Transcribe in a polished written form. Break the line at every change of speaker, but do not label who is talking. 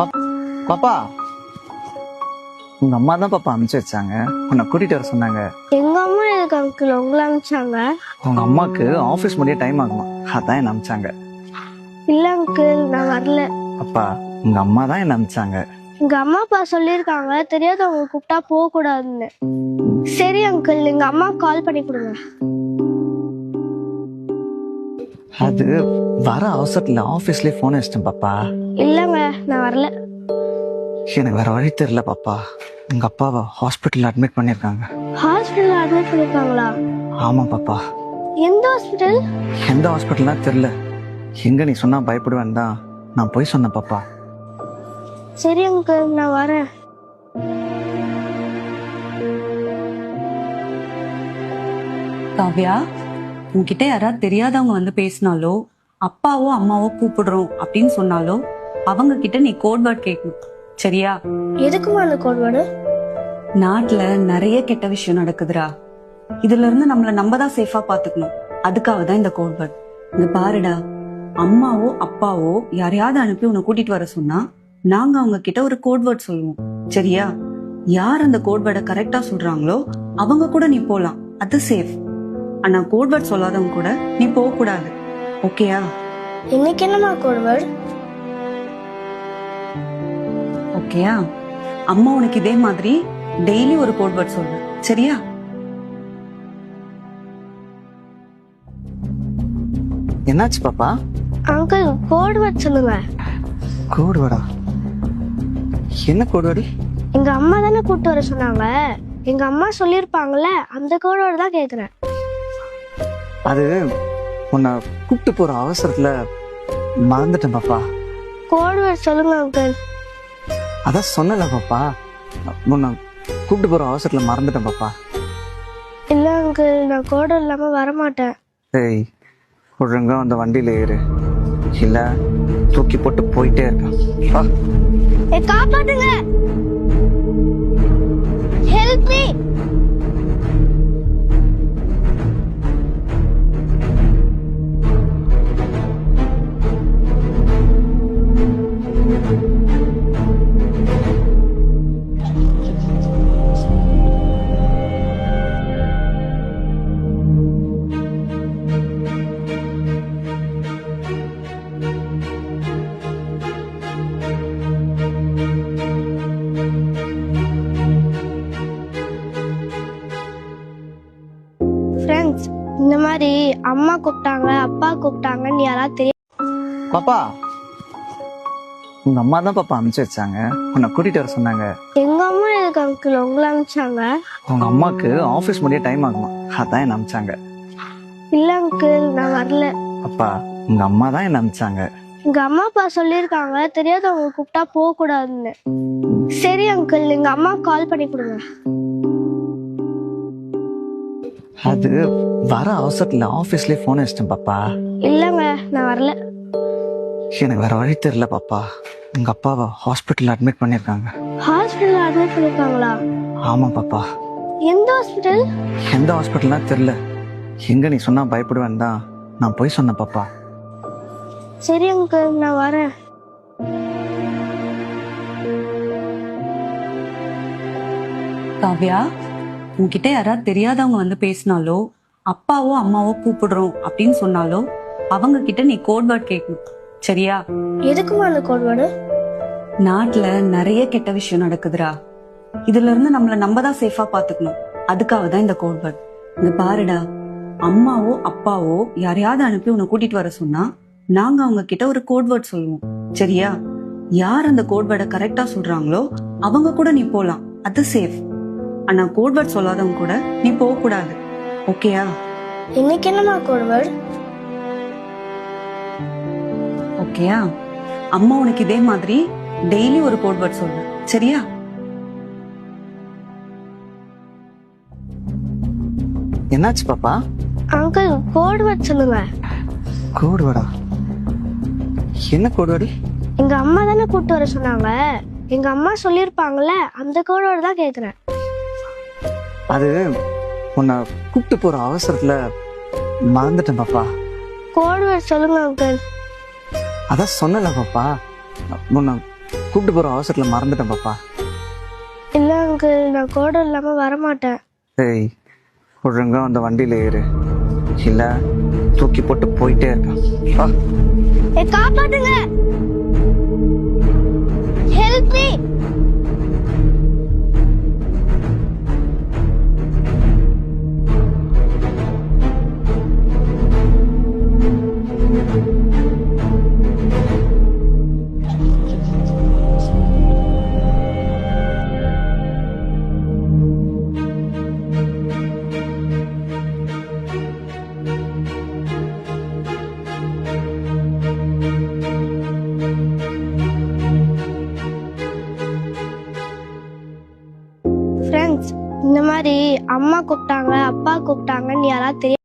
பாப்பா, உங்க அம்மா தான் பாப்பா அனுப்பிச்சு வச்சாங்க. உன்னை கூட்டிட்டு வர சொன்னாங்க.
எங்க அம்மா எதுக்கு அங்கிள் உங்களை அனுப்பிச்சாங்க?
உங்க அம்மாக்கு ஆபீஸ் முடிய டைம் ஆகுமா, அதான் என்ன அனுப்பிச்சாங்க.
இல்ல அங்கிள், நான் வரல.
அப்பா, உங்க அம்மா தான் என்ன அனுப்பிச்சாங்க.
எங்க அம்மா அப்பா சொல்லியிருக்காங்க தெரியாதவங்க கூப்பிட்டா போக கூடாதுன்னு. சரி அங்கிள், எங்க அம்மா கால் பண்ணி கொடுங்க.
அது வர அவசரத்துல ஆபீஸ்லயே போன் வச்சிட்டேன் பாப்பா.
இல்லங்க, நான் வரல.
எனக்கு வேற வழி தெரியல பாப்பா. உங்க அப்பாவை ஹாஸ்பிட்டல் அட்மிட் பண்ணிருக்காங்க.
ஹாஸ்பிட்டல் அட்மிட் பண்ணிருக்காங்களா?
ஆமா பாப்பா.
எந்த ஹாஸ்பிட்டல்?
எந்த ஹாஸ்பிட்டல்னா தெரியல. எங்க நீ சொன்னா பயப்படுவேன் தான் நான் போய் சொன்னேன் பாப்பா.
சரி அங்கிள், நான் வரேன்.
காவ்யா, உன்கிட்ட யாராவது தெரியாதவங்க வந்து பேசினாலோ அப்பாவோ அம்மாவோ கூப்பிடுறோம் அப்படின்னு சொன்னாலோ அவங்க கிட்ட நீ கோட் வேர்ட் கேட்கணும், சரியா?
எதுக்குமா அந்த கோட் வேர்டு?
நாட்டுல நிறைய கெட்ட விஷயம் நடக்குதுடா. இதுல இருந்து நம்மள நம்ம தான் சேஃபா பாத்துக்கணும். அதுக்காக தான் இந்த கோட் வேர்ட். இங்க பாருடா, அம்மாவோ அப்பாவோ யாரையாவது அனுப்பி உன்னை கூட்டிட்டு வர சொன்னா நாங்க அவங்க கிட்ட ஒரு கோட் வேர்ட் சொல்லுவோம், சரியா? யார் அந்த கோட் வேர்டை கரெக்டா சொல்றாங்களோ அவங்க கூட நீ போலாம், அது சேஃப். ஆனா கோட் வேர்ட் சொல்லாதவங்க கூட நீ போக கூடாது, ஓகேயா?
இன்னைக்கு என்னமா கோட் வேர்டு?
ஓகேயா? அம்மா உனக்கு இதே மாதிரி டெய்லி ஒரு கோட் வேர்ட் சொல்லு, சரியா?
என்னாச்சு பாப்பா?
அங்கிள், கோட் வேர்ட் சொல்லுங்க.
கோடு வேடா? என்ன கோடு வேடி?
எங்க அம்மா தானே கூப்பிட்டு வர சொன்னாங்க. எங்க அம்மா சொல்லிருப்பாங்கல்ல, அந்த கோட் வேர்டு தான் கேக்குறேன்.
அது உன்னை கூப்பிட்டு போற அவசரத்துல மறந்துட்டேன் பாப்பா.
கோட் வேர்ட் சொல்லுங்க அங்கிள்.
அதான் சொன்னல பாப்பா, உன்னை கூப்பிட்டு போற அவசரத்துல மறந்துட்டேன் பாப்பா.
இல்ல அங்கிள், நான் கோட் இல்லாம வரமாட்டேன்.
ஏய், ஒழுங்கா அந்த வண்டியில ஏறு, இல்ல தூக்கி போட்டு போயிட்டே இருக்கேன்.
காப்பாத்துங்க, ஹெல்ப் மீ. ஃப்ரெண்ட்ஸ், இந்த மாதிரி அம்மா கூப்பிட்டாங்க அப்பா கூப்பிட்டாங்கன்னு யாராவது தெரியும்?
பாப்பா, உங்க அம்மா தான் பாப்பா அனுப்பிச்சு வச்சாங்க. உன்னை கூட்டிட்டு வர சொன்னாங்க.
எங்க அம்மா எதுக்கு அங்கிள் உங்களை அனுப்பிச்சாங்க?
உங்க அம்மாக்கு ஆபீஸ் முடிய டைம் ஆகுமா, அதான் என்ன அனுப்பிச்சாங்க.
இல்ல அங்கிள், நான் வரல.
அப்பா, உங்க அம்மா தான் என்ன அனுப்பிச்சாங்க.
எங்க அம்மா அப்பா சொல்லியிருக்காங்க தெரியாதவங்க கூப்பிட்டா போக கூடாதுன்னு. சரி அங்கிள், எங்க அம்மா கால் பண்ணி கொடுங்க.
அது வர அவசரத்துல ஆபீஸ்லயே போன் வச்சிட்டேன் பாப்பா.
இல்லங்க, நான் வரல.
எனக்கு வேற வழி தெரியல பாப்பா. உங்க அப்பாவை ஹாஸ்பிட்டல் அட்மிட் பண்ணிருக்காங்க.
ஹாஸ்பிட்டல் அட்மிட் பண்ணிருக்காங்களா?
ஆமா பாப்பா.
எந்த ஹாஸ்பிட்டல்?
எந்த ஹாஸ்பிட்டல்னா தெரியல. எங்க நீ சொன்னா பயப்படுவேன் தான் நான் போய் சொன்னேன் பாப்பா.
சரி அங்கிள், நான் வரேன்.
காவ்யா, உன்கிட்ட யாராவது தெரியாதவங்க வந்து பேசினாலோ அப்பாவோ அம்மாவோ கூப்பிடுறோம் அப்படின்னு சொன்னாலோ அவங்க கிட்ட நீ கோட் வேர்ட் கேட்கணும், சரியா?
எதுக்குமா அந்த கோட் வேர்டு?
நாட்டுல நிறைய கெட்ட விஷயம் நடக்குதுடா. இதுல இருந்து நம்மள நம்ம தான் சேஃபா பாத்துக்கணும். அதுக்காக தான் இந்த கோட் வேர்ட். இங்க பாருடா, அம்மாவோ அப்பாவோ யாரையாவது அனுப்பி உன்னை கூட்டிட்டு வர சொன்னா நாங்க அவங்க கிட்ட ஒரு கோட் வேர்ட் சொல்லுவோம், சரியா? யார் அந்த கோட் வேர்டை கரெக்டா சொல்றாங்களோ அவங்க கூட நீ போலாம், அது சேஃப். ஆனா கோட் வேர்ட் சொல்லாதவங்க கூட நீ போக கூடாது, ஓகேயா?
இன்னைக்கு என்னமா கோட் வேர்டு?
ஓகேயா? அம்மா உனக்கு இதே மாதிரி டெய்லி ஒரு கோட் வேர்ட் சொல்லு, சரியா?
என்னாச்சு பாப்பா?
அங்கிள், கோட் வேர்ட் சொல்லுங்க.
கோடு வேடா? என்ன கோடு வேடி?
எங்க அம்மா தானே கூப்பிட்டு வர சொன்னாங்க. எங்க அம்மா சொல்லிருப்பாங்கல்ல, அந்த கோட் வேர்டு தான் கேக்குறேன்.
அது உன்னை கூப்பிட்டு போற அவசரத்துல மறந்துட்டேன் பாப்பா.
கோட் வேர்ட் சொல்லுங்க அங்கிள்.
அதான் சொன்னல பாப்பா, உன்னை கூப்பிட்டு போற அவசரத்துல மறந்துட்டேன் பாப்பா.
இல்ல அங்கிள், நான் கோடு இல்லாம வரமாட்டேன்.
ஏய், ஒழுங்கா அந்த வண்டியில ஏறு, இல்ல தூக்கி போட்டு போயிட்டே இருப்பேன். வா.
காப்பாத்துங்க, ஹெல்ப் மீ. ஃப்ரெண்ட்ஸ், இந்த மாதிரி அம்மா கூப்பிட்டாங்க, அப்பா கூப்பிட்டாங்கன்னு யாராவது